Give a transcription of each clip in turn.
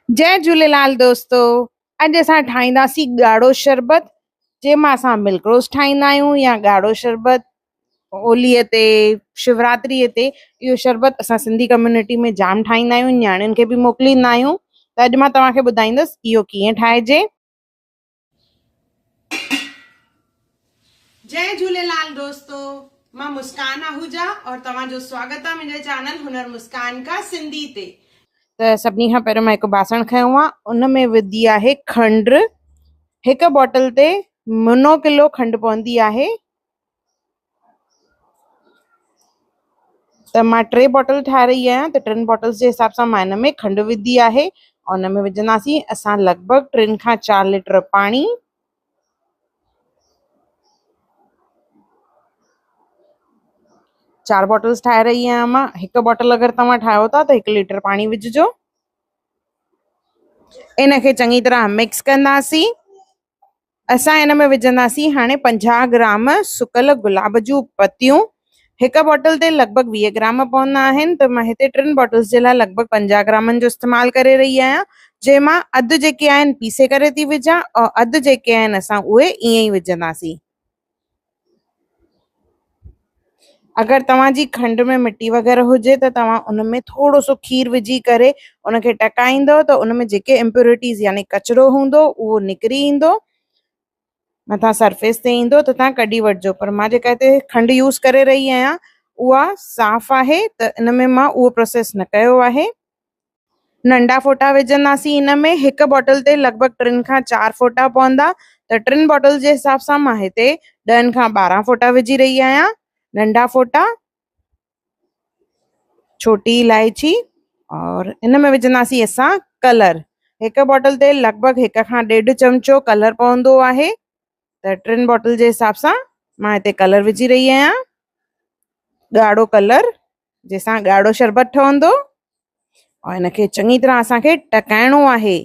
जय झूलेलाल दोस्तो। अॼु असां ठाहींदासीं ॻाढ़ो शरबत, जंहिंमां असां मिल्क रोज़ ठाहींदा आहियूं या ॻाढ़ो शरबत होलीअ ते, शिवरात्रीअ ते। इहो शरबत असां सिंधी कम्युनिटी में जाम ठाहींदा आहियूं, न्याणियुनि खे बि मोकिलींदा आहियूं। त अॼु मां तव्हांखे ॿुधाईंदसि इहो कीअं ठाहिजे। जय झूलेलाल दोस्तो, मां मुस्कान आहूजा और तव्हांजो स्वागत आहे मुंहिंजे चैनल हुनर मुस्कान का सिंधी ते। त सभिनी खां पहिरियों मां हिकु बासण खयो आहे, उन में विधी आहे खंड। हिकु बॉटल ते मुनो किलो खंड पवंदी आहे। त मां 3 बॉटल ठाहे रही आहियां, त 3 बॉटल्स जे हिसाब सां मां हिन में खंड विधी आहे। और हुन में विझंदासीं असां लॻभॻि 3 खां 4 लीटर पाणी। चार बॉटल्स ठाहे रही आहियां मां। हिकु बॉटल अगरि तव्हां ठाहियो था त 1 लीटर पाणी विझिजो। इनखे चङी तरह मिक्स कंदासीं। असां हिन में विझंदासीं हाणे 50 ग्राम सुकल गुलाब जूं पतियूं। हिकु बॉटल ते लॻभॻि 20 ग्राम पवंदा आहिनि, त मां हिते 3 बॉटल्स जे लाइ लॻभॻि 50 ग्रामनि जो इस्तेमालु करे रही आहियां, जंहिंमां अधु जेके आहिनि पीसे करे थी विझां और अधु जेके आहिनि असां उहे ईअं ई विझंदासीं। अगरि तव्हांजी खंड में मिटी वग़ैरह हुजे त तव्हां उन में थोरो सो खीर विझी करे उनखे टकाईंदव त उन में जेके इम्प्योरिटीज़ यानी कचिरो हूंदो उहो निकिरी ईंदो, मथां सरफेस ते ईंदो, त तव्हां कढी वठिजो। पर मां जेका हिते खंड यूज़ करे रही आहियां उहा साफ़ आहे, त इन में मां उहो प्रोसेस न कयो आहे। नंढा फोटा विझंदासीं हिन में। हिकु बॉटल ते लॻभॻि 3 खां 4 फोटा पवंदा, त 3 बॉटल जे हिसाब सां मां हिते 10 खां 12 फोटा विझी रही आहियां। नंढा फोटा, छोटी इलायची, और इन में विझंदासीं असां कलर। हिकु बॉटल ते लॻभॻि 1 खां 1.5 चमचो कलर पवंदो आहे, त 3 बॉटल जे हिसाब सां मां हिते कलर विझी रही आहियां। ॻाढ़ो कलर, जंहिंसां ॻाढ़ो शरबत ठहंदो। और इनखे चङी तरह असांखे टकाइणो आहे,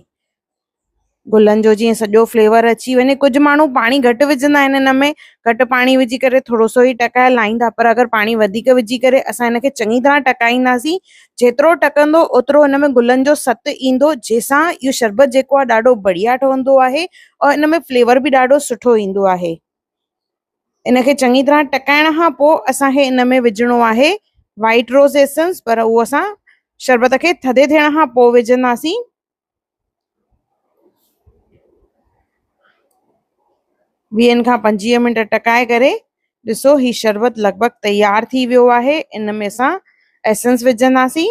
गुलनि जो जीअं सॼो फ्लेवर अची वञे। कुझु माण्हू पाणी घटि विझंदा आहिनि, हिन में घटि पाणी विझी करे थोरो सो ई टकाए लाहींदा, पर अगरि पाणी वधीक विझी करे असां हिनखे चङी तरह टकाईंदासीं, जेतिरो टकंदो ओतिरो हिन में गुलनि जो सतु ईंदो, जंहिंसां इहो शरबत जेको आहे ॾाढो बढ़िया ठहंदो आहे और इन में फ्लेवर बि ॾाढो सुठो ईंदो आहे। इनखे चङी तरह टकाइण खां पोइ असांखे इन में विझणो आहे वाइट रोज़ एसेंस, पर उहो असां शरबत खे थधे थियण खां पोइ विझंदासीं। 20 खां 25 मिंट टकाए करे ॾिसो ही शरबत लॻभॻि तयार थी वियो आहे। इन में असां एसेंस विझंदासीं।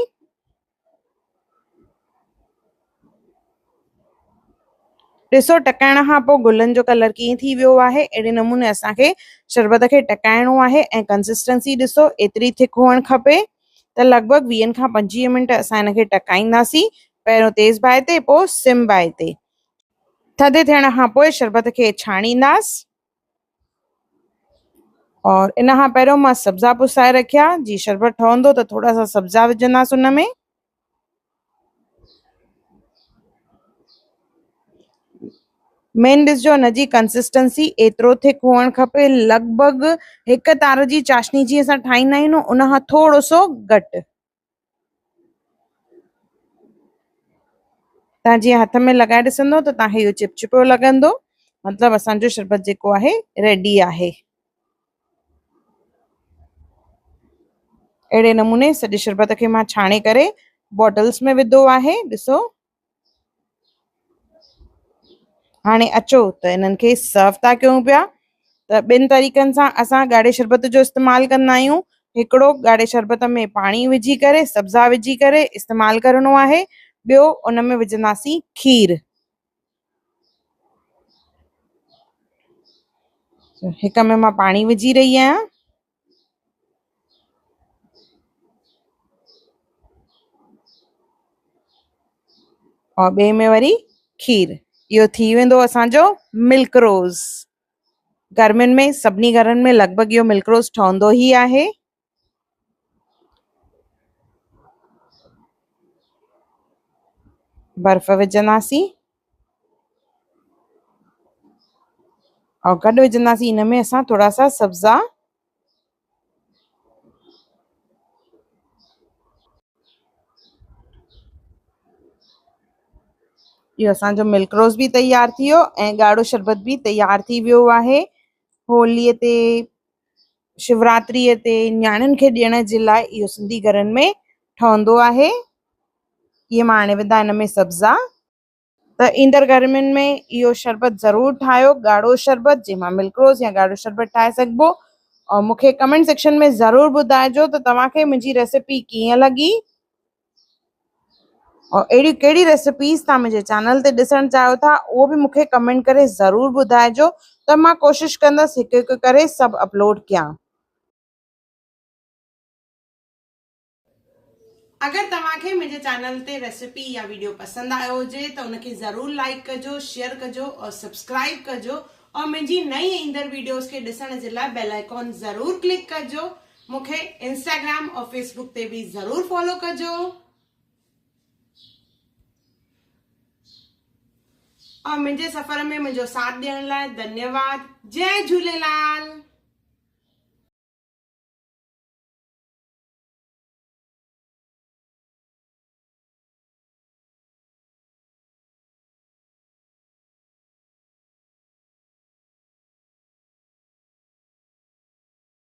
ॾिसो टकाइण खां पोइ गुलनि जो कलर कीअं थी वियो आहे। अहिड़े नमूने असांखे शरबत खे टकाइणो आहे ऐं कंसिस्टेंसी ॾिसो एतिरी थिक हुअणु खपे। त लॻभॻि 20 खां 25 मिंट असां हिनखे टकाईंदासीं, पहिरियों तेज़ बाहि ते, पोइ सिम बाहि ते। थधे थियण खां पोइ शरबत खे छाणींदासीं। और इन खां पहिरियों मां सब्जा पुसाए रखिया। जी शरबत ठहंदो त थोरा सा सब्जा विझंदासीं उन में। मेन ॾिसजो हिन जी कंसिस्टेंसी एतिरो थिक हुअणु खपे, लॻभॻि हिकु तार जी चाशनी जीअं असां ठाहींदा आहियूं न उन खां थोरो सो घटि। तव्हां जीअं हथ में लॻाए ॾिसंदो त तव्हांखे इहो चिपचिपियो लॻंदो, मतिलबु असांजो शरबत जेको आहे रेडी आहे। अहिड़े नमूने सॼे शरबत खे मां छाणे करे बॉटल्स में विधो आहे। ॾिसो हाणे अचो त इन्हनि खे सर्व था कयूं पिया। त 2 तरीक़नि सां असां ॻाढ़े शरबत जो इस्तेमालु कंदा आहियूं। हिकिड़ो ॻाढ़े शरबत में पाणी विझी करे सब्जा विझी करे इस्तेमालु करणो आहे। ॿियो उन में विझंदासीं खीर। हिक में मां पाणी विझी रही आहियां और ॿिए में वरी खीर। इहो थी वेंदो असांजो मिल्क रोज़। गर्मियुनि में सभिनी घरनि में लॻभॻि इहो मिल्क रोज़ ठहंदो ई आहे। बर्फ विझंदासीं और गॾु विझंदासीं हिन में असां थोरा सा सब्जा। इहो असांजो मिल्क रोज़ बि तयार थी वियो ऐं ॻाढ़ो शरबत बि तयार थी वियो आहे। होलीअ ते, शिवरात्रीअ ते न्याणियुनि खे ॾियण जे लाइ इहो सिंधी घरनि में ठहंदो आहे। इहे मां हाणे विधा हिन में सब्ज़ा। त ईंदड़ गर्मियुनि में इहो शरबत ज़रूरु ठाहियो, ॻाढ़ो शरबत जंहिंमां मिल्क रोज़ या ॻाढ़ो शरबत ठाहे सघिबो। और मूंखे कमेंट सेक्शन में ज़रूरु ॿुधाइजो त तव्हांखे मुंहिंजी रेसिपी कीअं लॻी और अहिड़ी कहिड़ी रेसिपीज़ तव्हां मुंहिंजे चैनल ते ॾिसणु चाहियो था उहो बि मूंखे कमेंट करे ज़रूरु ॿुधाइजो, त मां कोशिशि कंदसि हिकु हिकु करे सभु अपलोड कयां। अगरि तव्हांखे मुंहिंजे चैनल ते रेसिपी या वीडियो पसंदि आयो हुजे त उनखे ज़रूरु लाइक कजो, शेयर कजो और सब्सक्राइब कजो और मुंहिंजी नई ईंदड़ वीडियोस खे ॾिसण जे लाइ बेल आइकॉन ज़रूरु क्लिक कजो। मूंखे इंस्टाग्राम और फेसबुक ते बि ज़रूरु फॉलो कजो और मुंहिंजे सफ़र में मुंहिंजो साथ ॾियण लाइ धन्यवाद। जय झूलेलाल।